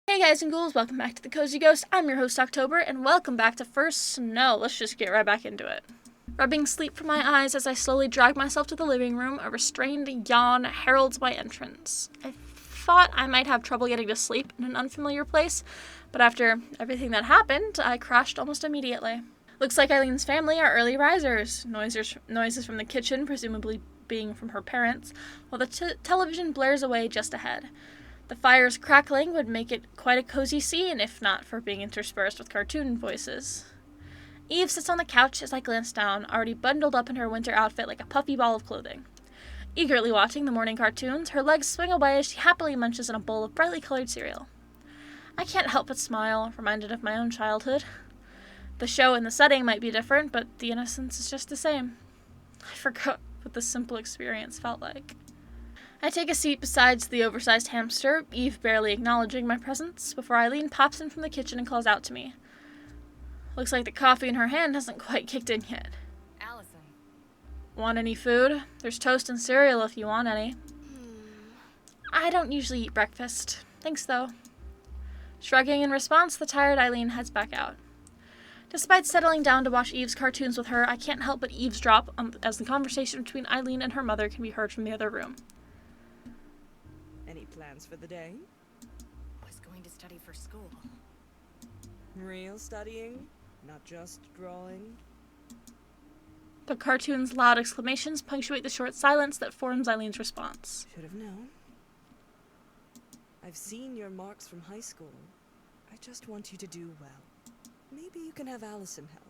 Hey guys and ghouls, welcome back to the Cozy Ghost. I'm your host October, and welcome back to First Snow. Let's just get right back into it. Rubbing sleep from my eyes as I slowly drag myself to the living room, a restrained yawn heralds my entrance. I thought I might have trouble getting to sleep in an unfamiliar place, but after everything that happened, I crashed almost immediately. Looks like Eileen's family are early risers. Noises from the kitchen, presumably being from her parents, while the television blares away just ahead. The fire's crackling would make it quite a cozy scene, if not for being interspersed with cartoon voices. Eve sits on the couch as I glance down, already bundled up in her winter outfit like a puffy ball of clothing. Eagerly watching the morning cartoons, her legs swing away as she happily munches on a bowl of brightly colored cereal. I can't help but smile, reminded of my own childhood. The show and the setting might be different, but the innocence is just the same. I forgot what the simple experience felt like. I take a seat beside the oversized hamster, Eve barely acknowledging my presence, before Eileen pops in from the kitchen and calls out to me. Looks like the coffee in her hand hasn't quite kicked in yet. Allison. Want any food? There's toast and cereal if you want any. I don't usually eat breakfast. Thanks, though. Shrugging in response, the tired Eileen heads back out. Despite settling down to watch Eve's cartoons with her, I can't help but eavesdrop as the conversation between Eileen and her mother can be heard from the other room. Any plans for the day? Was going to study for school. Real studying? Not just drawing? The cartoon's loud exclamations punctuate the short silence that forms Eileen's response. Should have known. I've seen your marks from high school. I just want you to do well. Maybe you can have Allison help.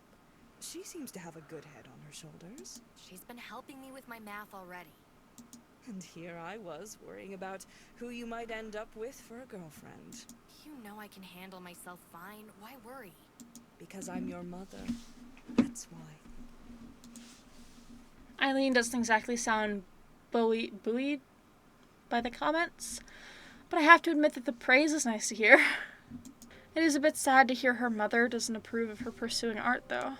She seems to have a good head on her shoulders. She's been helping me with my math already. And here I was, worrying about who you might end up with for a girlfriend. You know I can handle myself fine. Why worry? Because I'm your mother. That's why. Eileen doesn't exactly sound buoyed by the comments, but I have to admit that the praise is nice to hear. It is a bit sad to hear her mother doesn't approve of her pursuing art, though.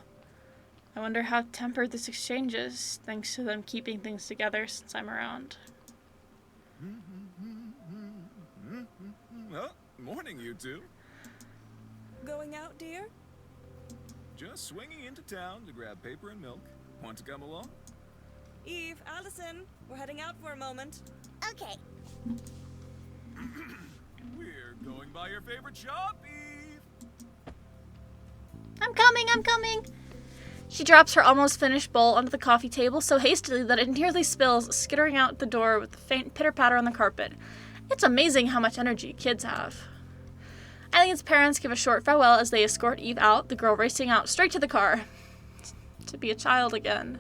I wonder how tempered this exchange is, thanks to them keeping things together since I'm around. Well, morning, you two. Going out, dear? Just swinging into town to grab paper and milk. Want to come along? Eve, Allison, we're heading out for a moment. Okay. We're going by your favorite shop, Eve. I'm coming! She drops her almost finished bowl onto the coffee table so hastily that it nearly spills, skittering out the door with a faint pitter-patter on the carpet. It's amazing how much energy kids have. Eileen's parents give a short farewell as they escort Eve out, the girl racing out straight to the car. To be a child again,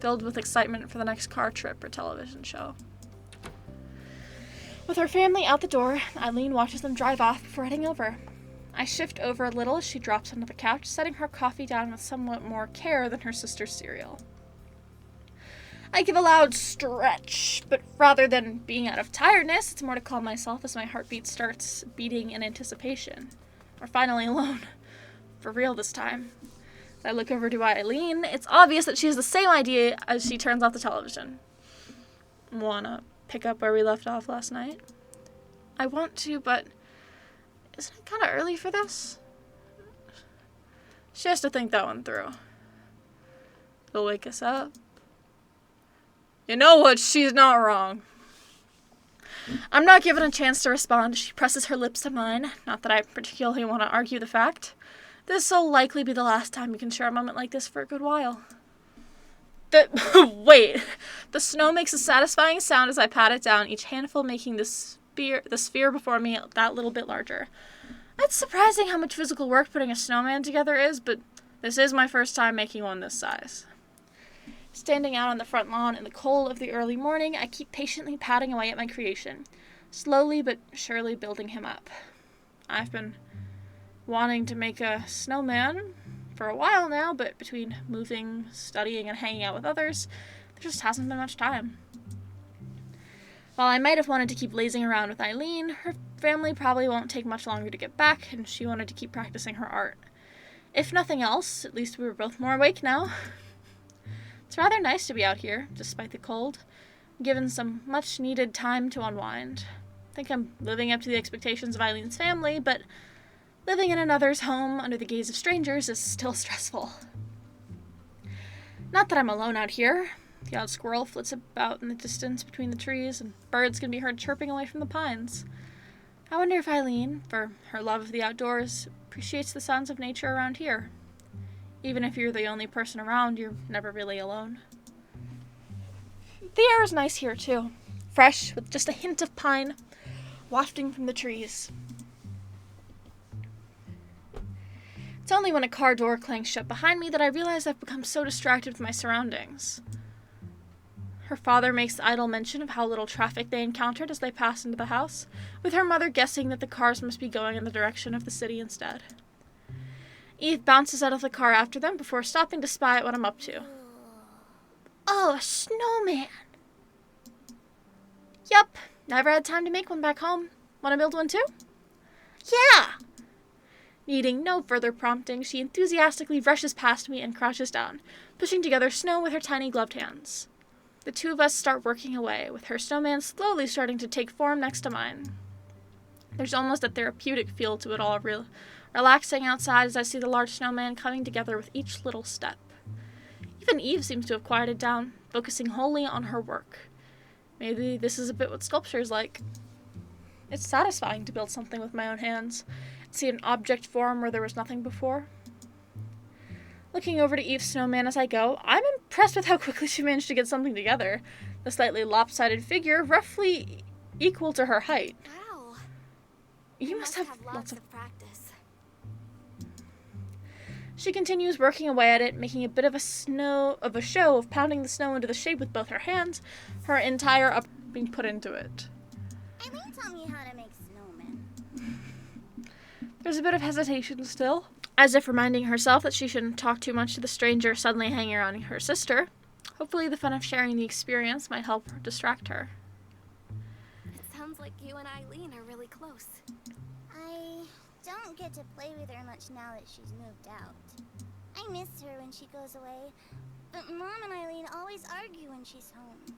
filled with excitement for the next car trip or television show. With her family out the door, Eileen watches them drive off before heading over. I shift over a little as she drops onto the couch, setting her coffee down with somewhat more care than her sister's cereal. I give a loud stretch, but rather than being out of tiredness, it's more to calm myself as my heartbeat starts beating in anticipation. We're finally alone. For real this time. As I look over to Eileen, it's obvious that she has the same idea as she turns off the television. Wanna pick up where we left off last night? I want to, but isn't it kind of early for this? She has to think that one through. It'll wake us up. You know what? She's not wrong. I'm not given a chance to respond as she presses her lips to mine. Not that I particularly want to argue the fact. This will likely be the last time we can share a moment like this for a good while. Wait. The snow makes a satisfying sound as I pat it down, each handful making the sphere before me that little bit larger. It's surprising how much physical work putting a snowman together is, but this is my first time making one this size. Standing out on the front lawn in the cold of the early morning, I keep patiently patting away at my creation, slowly but surely building him up. I've been wanting to make a snowman for a while now, but between moving, studying, and hanging out with others, there just hasn't been much time. While I might have wanted to keep lazing around with Eileen, her family probably won't take much longer to get back, and she wanted to keep practicing her art. If nothing else, at least we were both more awake now. It's rather nice to be out here, despite the cold, given some much-needed time to unwind. think I'm living up to the expectations of Eileen's family, but living in another's home under the gaze of strangers is still stressful. Not that I'm alone out here. The odd squirrel flits about in the distance between the trees, and birds can be heard chirping away from the pines. I wonder if Eileen, for her love of the outdoors, appreciates the sounds of nature around here. Even if you're the only person around, you're never really alone. The air is nice here, too. Fresh, with just a hint of pine wafting from the trees. It's only when a car door clanks shut behind me that I realize I've become so distracted with my surroundings. Her father makes idle mention of how little traffic they encountered as they passed into the house, with her mother guessing that the cars must be going in the direction of the city instead. Eve bounces out of the car after them before stopping to spy at what I'm up to. Oh, a snowman! Yup, never had time to make one back home. Want to build one too? Yeah! Needing no further prompting, she enthusiastically rushes past me and crouches down, pushing together snow with her tiny gloved hands. The two of us start working away, with her snowman slowly starting to take form next to mine. There's almost a therapeutic feel to it all, relaxing outside as I see the large snowman coming together with each little step. Even Eve seems to have quieted down, focusing wholly on her work. Maybe this is a bit what sculpture is like. It's satisfying to build something with my own hands, and see an object form where there was nothing before. Looking over to Eve's snowman as I go, I'm impressed with how quickly she managed to get something together. The slightly lopsided figure, roughly equal to her height. Wow. You must have lots of practice. She continues working away at it, making a bit of a show of pounding the snow into the shape with both her hands, her entire up being put into it. Eileen taught me how to make snowmen. There's a bit of hesitation still, as if reminding herself that she shouldn't talk too much to the stranger suddenly hanging around her sister. Hopefully the fun of sharing the experience might help distract her. It sounds like you and Eileen are really close. I don't get to play with her much now that she's moved out. I miss her when she goes away, but Mom and Eileen always argue when she's home.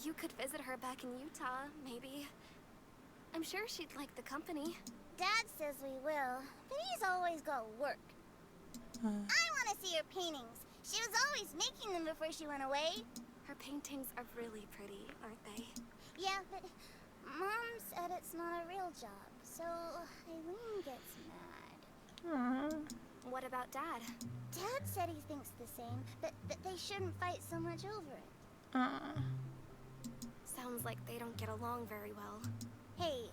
You could visit her back in Utah, maybe. I'm sure she'd like the company. Dad says we will, but he's always got work. I want to see her paintings. She was always making them before she went away. Her paintings are really pretty, aren't they? Yeah, but Mom said it's not a real job, so Eileen gets mad. Aww. What about Dad? Dad said he thinks the same, but that they shouldn't fight so much over it. Aww. Sounds like they don't get along very well. Hey,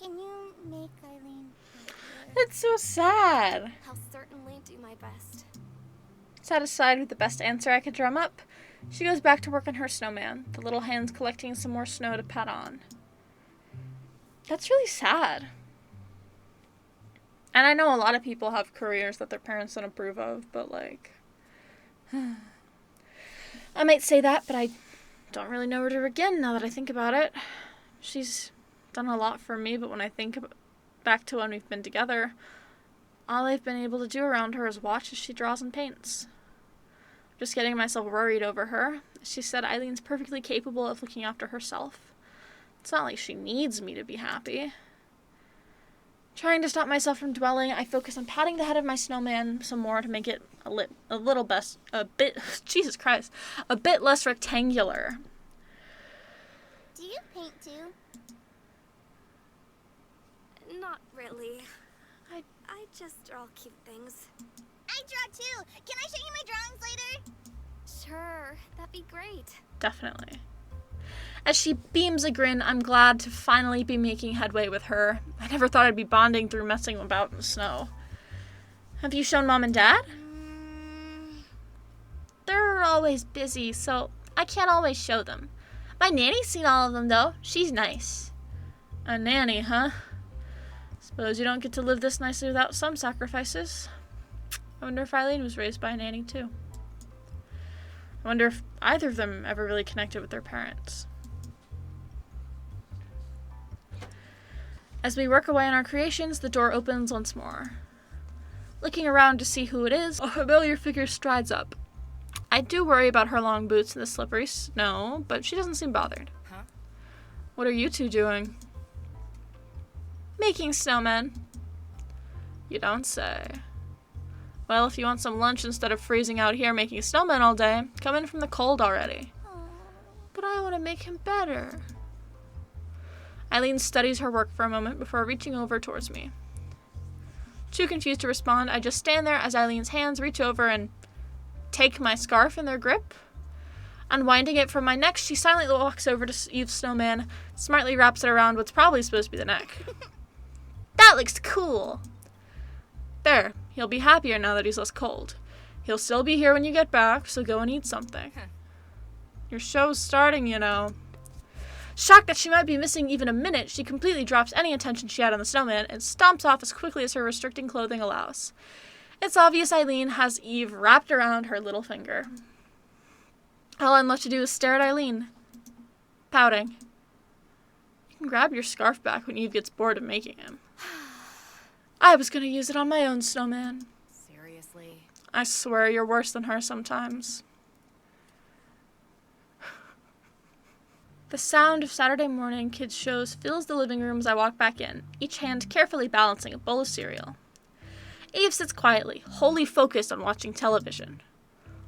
can you make Eileen happier? It's so sad. I'll certainly do my best. Satisfied with the best answer I could drum up, she goes back to work on her snowman, the little hands collecting some more snow to pat on. That's really sad. And I know a lot of people have careers that their parents don't approve of, but like... I might say that, but I don't really know her to begin now that I think about it. She's done a lot for me, but when I think back to when we've been together, all I've been able to do around her is watch as she draws and paints. I'm just getting myself worried over her. She said Eileen's perfectly capable of looking after herself. It's not like she needs me to be happy. Trying to stop myself from dwelling, I focus on patting the head of my snowman some more to make it a bit less rectangular. Do you paint too? Not really. I just draw cute things. I draw too. Can I show you my drawings later? Sure, that'd be great. Definitely. As she beams a grin, I'm glad to finally be making headway with her. I never thought I'd be bonding through messing about in the snow. Have you shown Mom and Dad? They're always busy, so I can't always show them. My nanny's seen all of them, though. She's nice. A nanny, huh? Suppose you don't get to live this nicely without some sacrifices. I wonder if Eileen was raised by a nanny, too. I wonder if either of them ever really connected with their parents. As we work away on our creations, the door opens once more. Looking around to see who it is, a familiar figure strides up. I do worry about her long boots in the slippery snow, but she doesn't seem bothered. Huh? What are you two doing? Making snowmen. You don't say. Well, if you want some lunch instead of freezing out here making snowmen all day, come in from the cold already. But I want to make him better. Eileen studies her work for a moment before reaching over towards me. Too confused to respond, I just stand there as Eileen's hands reach over and take my scarf in their grip. Unwinding it from my neck, she silently walks over to Eve's snowman, smartly wraps it around what's probably supposed to be the neck. That looks cool! There, he'll be happier now that he's less cold. He'll still be here when you get back, so go and eat something. Your show's starting, you know. Shocked that she might be missing even a minute, she completely drops any attention she had on the snowman and stomps off as quickly as her restricting clothing allows. It's obvious Eileen has Eve wrapped around her little finger. All I'm left to do is stare at Eileen, pouting. You can grab your scarf back when Eve gets bored of making him. I was going to use it on my own snowman. Seriously? I swear you're worse than her sometimes. The sound of Saturday morning kids' shows fills the living room as I walk back in, each hand carefully balancing a bowl of cereal. Eve sits quietly, wholly focused on watching television.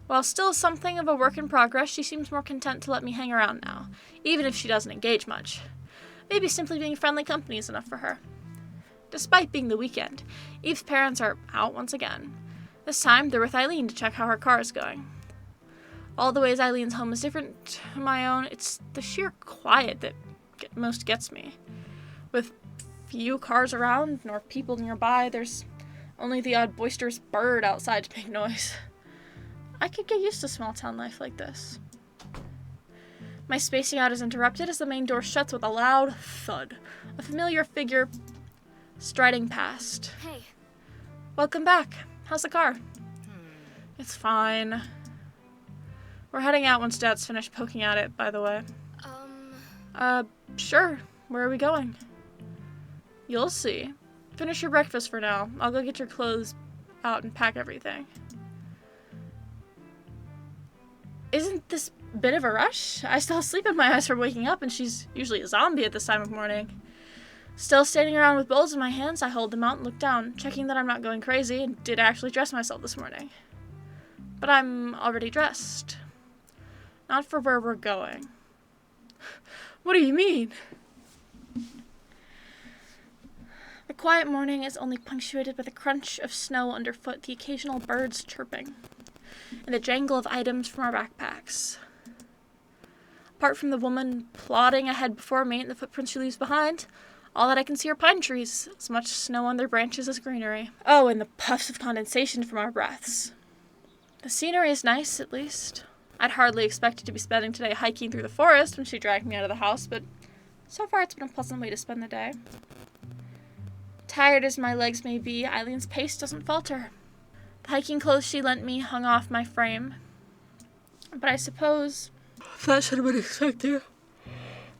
While still something of a work in progress, she seems more content to let me hang around now, even if she doesn't engage much. Maybe simply being friendly company is enough for her. Despite being the weekend, Eve's parents are out once again. This time, they're with Eileen to check how her car is going. All the ways Eileen's home is different to my own, it's the sheer quiet that most gets me. With few cars around, nor people nearby, there's only the odd boisterous bird outside to make noise. I could get used to small town life like this. My spacing out is interrupted as the main door shuts with a loud thud. A familiar figure striding past. Hey. Welcome back. How's the car? It's fine. We're heading out once Dad's finished poking at it, by the way. Sure. Where are we going? You'll see. Finish your breakfast for now. I'll go get your clothes out and pack everything. Isn't this a bit of a rush? I still have sleep in my eyes from waking up, and she's usually a zombie at this time of morning. Still standing around with bowls in my hands, I hold them out and look down, checking that I'm not going crazy and did actually dress myself this morning. But I'm already dressed. Not for where we're going. What do you mean? The quiet morning is only punctuated by the crunch of snow underfoot, the occasional birds chirping, and the jangle of items from our backpacks. Apart from the woman plodding ahead before me and the footprints she leaves behind, all that I can see are pine trees, as much snow on their branches as greenery. Oh, and the puffs of condensation from our breaths. The scenery is nice, at least. I'd hardly expected to be spending today hiking through the forest when she dragged me out of the house, but so far it's been a pleasant way to spend the day. Tired as my legs may be, Eileen's pace doesn't falter. The hiking clothes she lent me hung off my frame, but I suppose that should have been expected,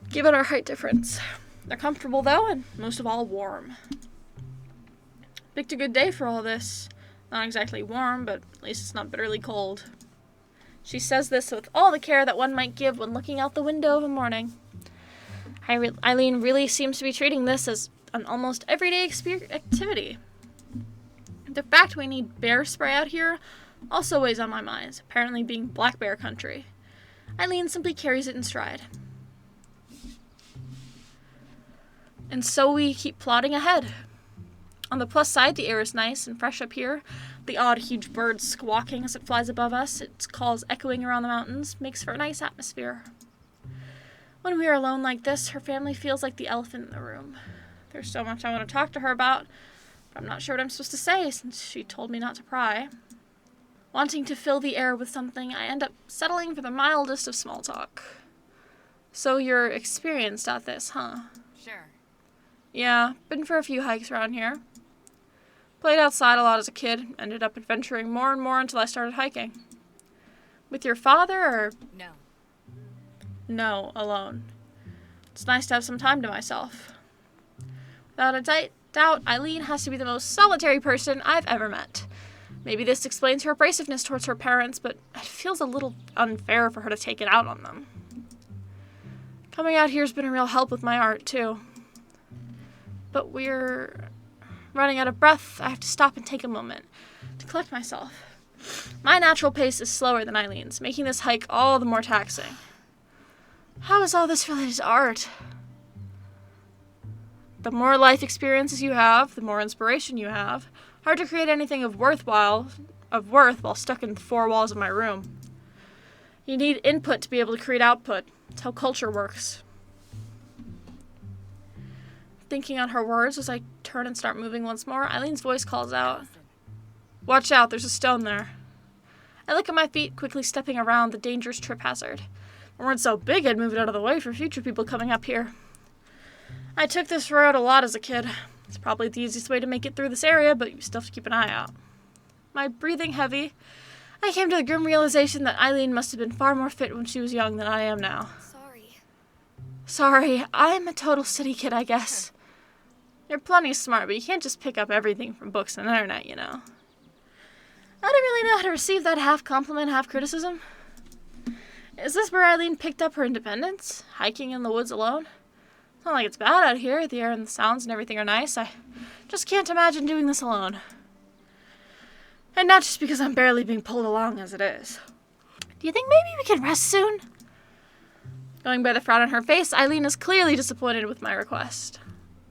given our height difference. They're comfortable, though, and most of all, warm. Picked a good day for all this. Not exactly warm, but at least it's not bitterly cold. She says this with all the care that one might give when looking out the window of a morning. Eileen really seems to be treating this as an almost everyday activity. The fact we need bear spray out here also weighs on my mind, apparently being black bear country. Eileen simply carries it in stride. And so we keep plodding ahead. On the plus side, the air is nice and fresh up here. The odd huge bird squawking as it flies above us, its calls echoing around the mountains, makes for a nice atmosphere. When we are alone like this, her family feels like the elephant in the room. There's so much I want to talk to her about, but I'm not sure what I'm supposed to say since she told me not to pry. Wanting to fill the air with something, I end up settling for the mildest of small talk. So you're experienced at this, huh? Sure. Yeah, been for a few hikes around here. Played outside a lot as a kid, ended up adventuring more and more until I started hiking. With your father, or? No. No, alone. It's nice to have some time to myself. Without a doubt, Eileen has to be the most solitary person I've ever met. Maybe this explains her abrasiveness towards her parents, but it feels a little unfair for her to take it out on them. Coming out here has been a real help with my art, too. But we're running out of breath. I have to stop and take a moment to collect myself. My natural pace is slower than Eileen's, making this hike all the more taxing. How is all this related to art? The more life experiences you have, the more inspiration you have. Hard to create anything of worth while stuck in the four walls of my room. You need input to be able to create output. It's how culture works. Thinking on her words as I turn and start moving once more, Eileen's voice calls out, "Watch out, there's a stone there." I look at my feet, quickly stepping around the dangerous trip hazard. If it weren't so big, I'd move it out of the way for future people coming up here. I took this road a lot as a kid. It's probably the easiest way to make it through this area, but you still have to keep an eye out. My breathing heavy, I came to the grim realization that Eileen must have been far more fit when she was young than I am now. Sorry, I'm a total city kid, I guess. You're plenty smart, but you can't just pick up everything from books and the internet, you know. I don't really know how to receive that half compliment, half criticism. Is this where Eileen picked up her independence? Hiking in the woods alone? It's not like it's bad out here. The air and the sounds and everything are nice. I just can't imagine doing this alone. And not just because I'm barely being pulled along as it is. Do you think maybe we can rest soon? Going by the frown on her face, Eileen is clearly disappointed with my request.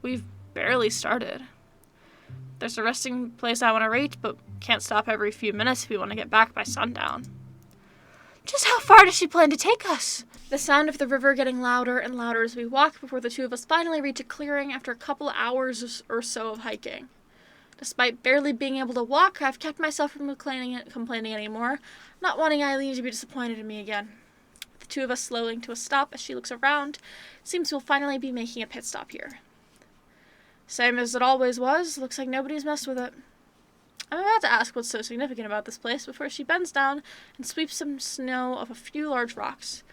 We've barely started. There's a resting place I want to reach, but can't stop every few minutes if we want to get back by sundown. Just how far does she plan to take us? The sound of the river getting louder and louder as we walk before the two of us finally reach a clearing after a couple hours or so of hiking. Despite barely being able to walk, I've kept myself from complaining anymore, not wanting Eileen to be disappointed in me again. The two of us slowing to a stop as she looks around, seems we'll finally be making a pit stop here. Same as it always was, looks like nobody's messed with it. I'm about to ask what's so significant about this place before she bends down and sweeps some snow off a few large rocks,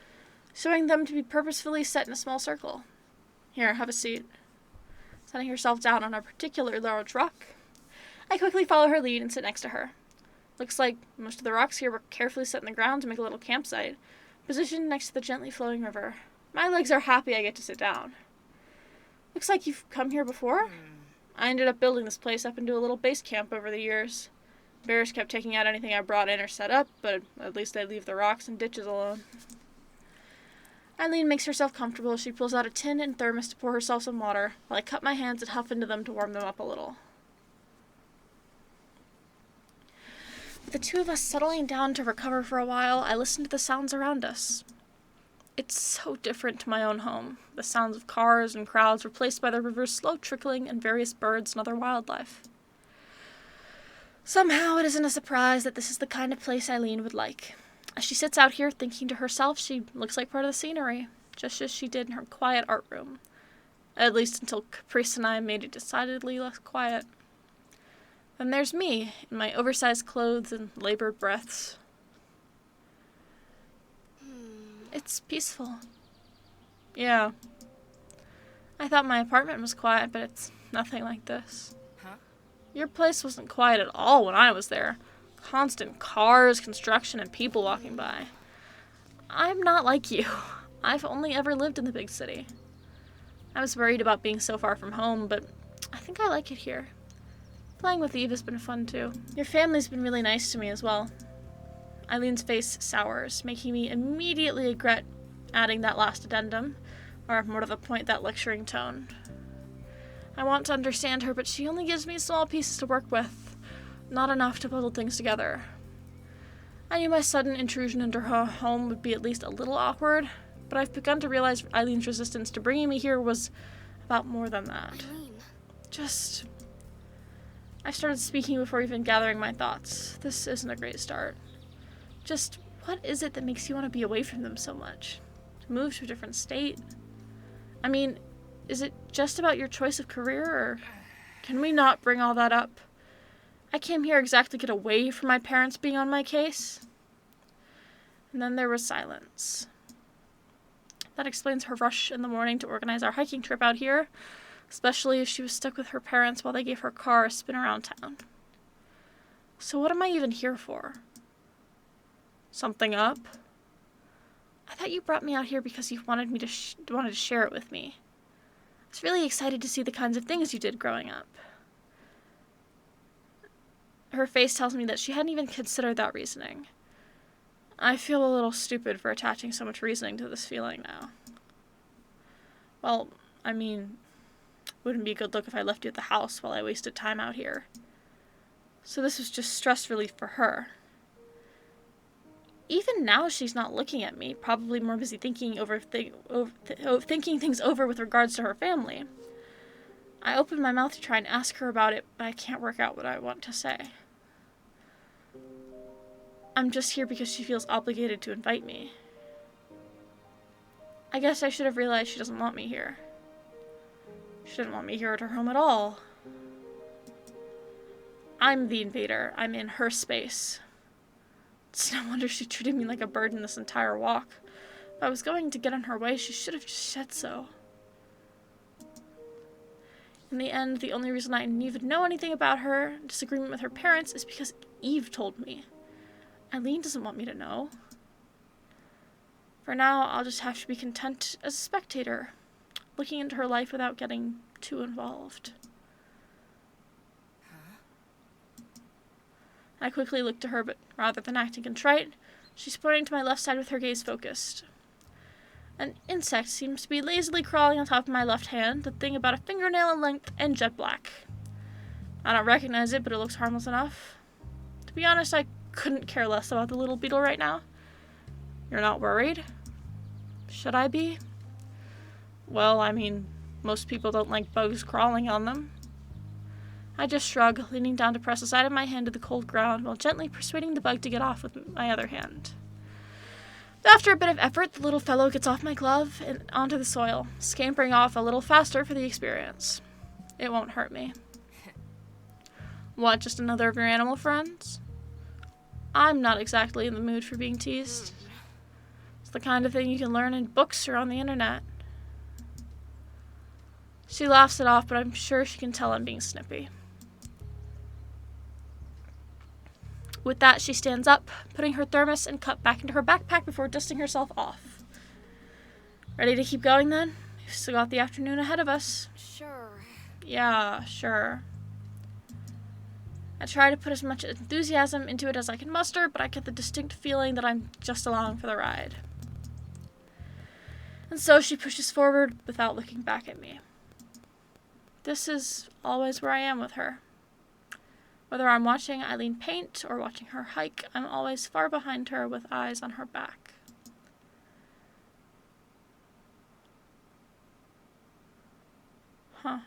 showing them to be purposefully set in a small circle. Here, have a seat. Setting herself down on a particularly large rock, I quickly follow her lead and sit next to her. Looks like most of the rocks here were carefully set in the ground to make a little campsite, positioned next to the gently flowing river. My legs are happy I get to sit down. Looks like you've come here before? I ended up building this place up into a little base camp over the years. Bears kept taking out anything I brought in or set up, but at least I'd leave the rocks and ditches alone. Eileen makes herself comfortable as she pulls out a tin and thermos to pour herself some water, while I cup my hands and huff into them to warm them up a little. With the two of us settling down to recover for a while, I listen to the sounds around us. It's so different to my own home, the sounds of cars and crowds replaced by the river's slow trickling and various birds and other wildlife. Somehow it isn't a surprise that this is the kind of place Eileen would like. As she sits out here thinking to herself, she looks like part of the scenery, just as she did in her quiet art room. At least until Caprice and I made it decidedly less quiet. Then there's me, in my oversized clothes and labored breaths. It's peaceful. Yeah. I thought my apartment was quiet, but it's nothing like this. Huh? Your place wasn't quiet at all when I was there. Constant cars, construction, and people walking by. I'm not like you. I've only ever lived in the big city. I was worried about being so far from home, but I think I like it here. Playing with Eve has been fun, too. Your family's been really nice to me as well. Eileen's face sours, making me immediately regret adding that last addendum, or more to the point, that lecturing tone. I want to understand her, but she only gives me small pieces to work with, not enough to puzzle things together. I knew my sudden intrusion into her home would be at least a little awkward, but I've begun to realize Eileen's resistance to bringing me here was about more than that. I started speaking before even gathering my thoughts. This isn't a great start. Just, what is it that makes you want to be away from them so much? To move to a different state? I mean, is it just about your choice of career, or can we not bring all that up? I came here exactly to get away from my parents being on my case. And then there was silence. That explains her rush in the morning to organize our hiking trip out here, especially if she was stuck with her parents while they gave her car a spin around town. So what am I even here for? Something up? I thought you brought me out here because you wanted me to wanted to share it with me. I was really excited to see the kinds of things you did growing up. Her face tells me that she hadn't even considered that reasoning. I feel a little stupid for attaching so much reasoning to this feeling now. Well, I mean, wouldn't be a good look if I left you at the house while I wasted time out here. So this was just stress relief for her. Even now she's not looking at me, probably more busy thinking things over with regards to her family. I open my mouth to try and ask her about it, but I can't work out what I want to say. I'm just here because she feels obligated to invite me. I guess I should have realized she doesn't want me here. She didn't want me here at her home at all. I'm the invader. I'm in her space. It's no wonder she treated me like a burden this entire walk. If I was going to get in her way, she should have just said so. In the end, the only reason I even know anything about her disagreement with her parents is because Eve told me. Eileen doesn't want me to know. For now, I'll just have to be content as a spectator, looking into her life without getting too involved. I quickly look to her, but rather than acting contrite, she's pointing to my left side with her gaze focused. An insect seems to be lazily crawling on top of my left hand, the thing about a fingernail in length and jet black. I don't recognize it, but it looks harmless enough. To be honest, I couldn't care less about the little beetle right now. You're not worried? Should I be? Well, I mean, most people don't like bugs crawling on them. I just shrug, leaning down to press the side of my hand to the cold ground while gently persuading the bug to get off with my other hand. After a bit of effort, the little fellow gets off my glove and onto the soil, scampering off a little faster for the experience. It won't hurt me. What, just another of your animal friends? I'm not exactly in the mood for being teased. It's the kind of thing you can learn in books or on the internet. She laughs it off, but I'm sure she can tell I'm being snippy. With that, she stands up, putting her thermos and cup back into her backpack before dusting herself off. Ready to keep going then? We've still got the afternoon ahead of us. Sure. Yeah, sure. I try to put as much enthusiasm into it as I can muster, but I get the distinct feeling that I'm just along for the ride. And so she pushes forward without looking back at me. This is always where I am with her. Whether I'm watching Eileen paint or watching her hike, I'm always far behind her with eyes on her back. Huh.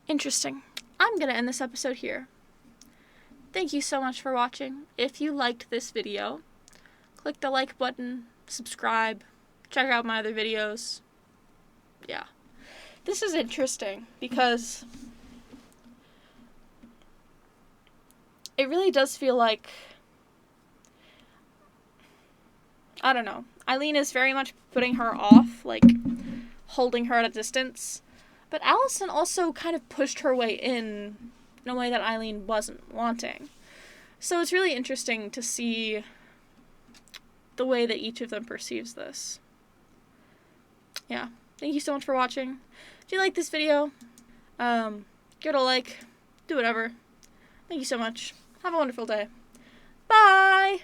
Interesting. I'm going to end this episode here. Thank you so much for watching. If you liked this video, click the like button, subscribe, check out my other videos. Yeah. This is interesting because it really does feel like, I don't know, Eileen is very much putting her off, like holding her at a distance. But Allison also kind of pushed her way in a way that Eileen wasn't wanting. So it's really interesting to see the way that each of them perceives this. Yeah. Thank you so much for watching. If you like this video, give it a like, do whatever. Thank you so much. Have a wonderful day. Bye!